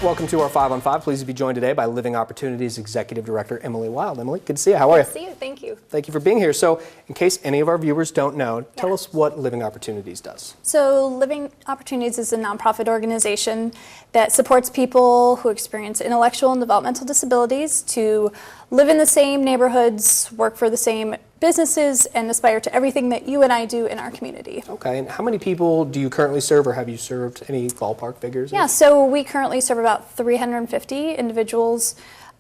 Welcome to our 5 on 5. Pleased to be joined today by Living Opportunities Executive Director Emilie Wilde. Emilie, good to see you. How are you? Good to see you. Thank you. Thank you for being here. So, in case any of our viewers don't know, tell us what Living Opportunities does. So, Living Opportunities is a nonprofit organization that supports people who experience intellectual and developmental disabilities to live in the same neighborhoods, work for the same businesses, and aspire to everything that you and I do in our community. Okay, and how many people do you currently serve, or have you served? Any ballpark figures? Yeah, so we currently serve about 350 individuals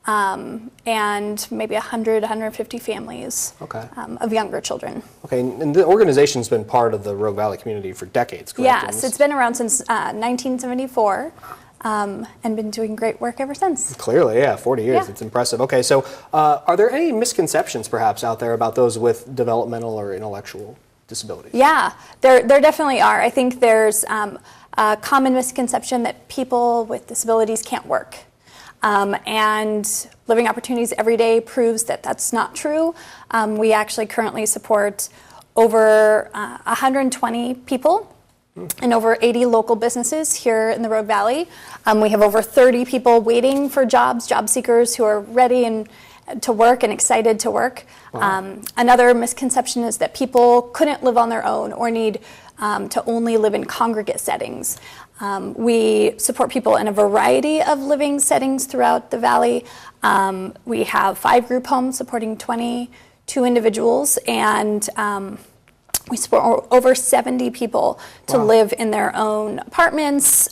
and maybe 150 families of younger children. Okay, and the organization's been part of the Rogue Valley community for decades, correct? Yes, it's been around since 1974. And been doing great work ever since. Clearly, yeah, 40 years. Yeah. It's impressive. Okay, so are there any misconceptions perhaps out there about those with developmental or intellectual disabilities? Yeah, there definitely are. I think there's a common misconception that people with disabilities can't work. And Living Opportunities every day proves that that's not true. We actually currently support over 120 people and over 80 local businesses here in the Rogue Valley. We have over 30 people waiting for jobs, job seekers who are ready and to work and excited to work. Wow. Another misconception is that people couldn't live on their own or need to only live in congregate settings. We support people in a variety of living settings throughout the valley. We have 5 group homes supporting 22 individuals, and we support over 70 people to live in their own apartments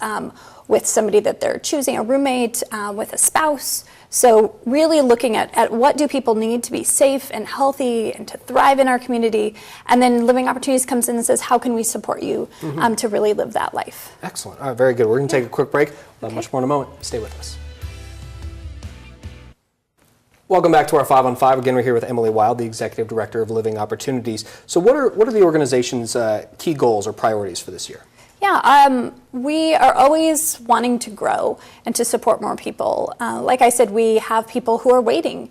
with somebody that they're choosing, a roommate, with a spouse. So really looking at what do people need to be safe and healthy and to thrive in our community. And then Living Opportunities comes in and says, how can we support you to really live that life? Excellent. All right, very good. We're going to take a quick break. We'll have much more in a moment. Stay with us. Welcome back to our 5 on 5. Again, we're here with Emilie Wilde, the Executive Director of Living Opportunities. So what are the organization's key goals or priorities for this year? Yeah, we are always wanting to grow and to support more people. Like I said, we have people who are waiting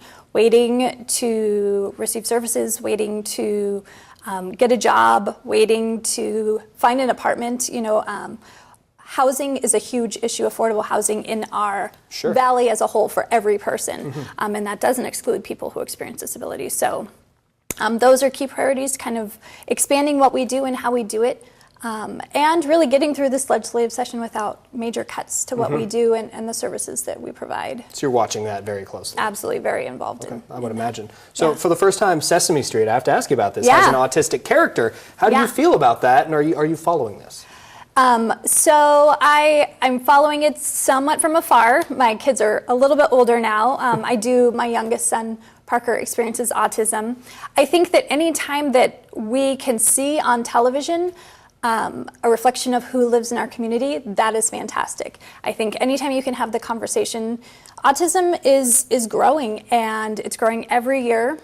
to receive services, waiting to get a job, waiting to find an apartment. You know, housing is a huge issue, affordable housing in our valley as a whole for every person. And that doesn't exclude people who experience disabilities. So those are key priorities, kind of expanding what we do and how we do it. And really getting through this legislative session without major cuts to what we do and the services that we provide. So you're watching that very closely. Absolutely, very involved in I would imagine. So for the first time, Sesame Street, I have to ask you about this, has an autistic character. How do you feel about that, and are you following this? So I'm following it somewhat from afar. My kids are a little bit older now. My youngest son, Parker, experiences autism. I think that any time that we can see on television a reflection of who lives in our community, that is fantastic. I think anytime you can have the conversation, autism is growing, and it's growing every year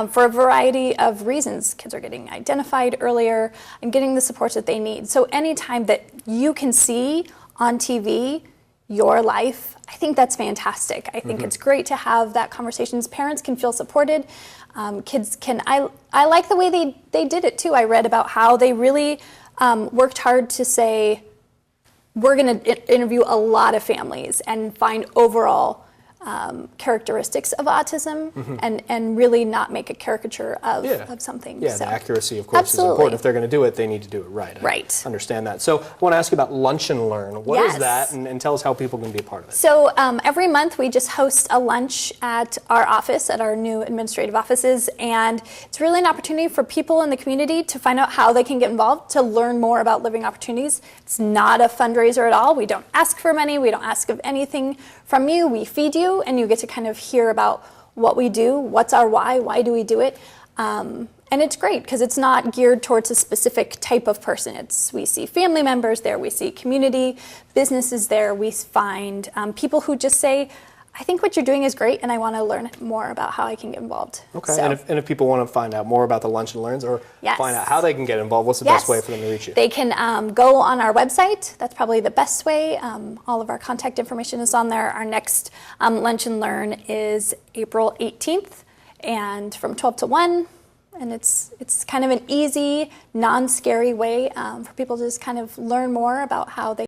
for a variety of reasons. Kids are getting identified earlier and getting the support that they need. So anytime that you can see on TV your life, I think that's fantastic. I think it's great to have that conversations. Parents can feel supported. Kids can, I like the way they did it too. I read about how they really worked hard to say, we're going to interview a lot of families and find overall characteristics of autism and really not make a caricature of something. Yeah, the accuracy, of course, is important. If they're going to do it, they need to do it right. Right. I understand that. So I want to ask you about Lunch and Learn. What is that, and tell us how people can be a part of it. So every month we just host a lunch at our office, at our new administrative offices, and it's really an opportunity for people in the community to find out how they can get involved, to learn more about Living Opportunities. It's not a fundraiser at all. We don't ask for money. We don't ask of anything from you. We feed you, and you get to kind of hear about what we do, what's our why do we do it, and it's great because it's not geared towards a specific type of person. We see family members there, we see community businesses there, we find people who just say, I think what you're doing is great, and I want to learn more about how I can get involved. Okay, so, and if people want to find out more about the Lunch and Learns or find out how they can get involved, what's the best way for them to reach you? They can go on our website. That's probably the best way. All of our contact information is on there. Our next Lunch and Learn is April 18th, and from 12 to 1. And it's kind of an easy, non-scary way for people to just kind of learn more about how they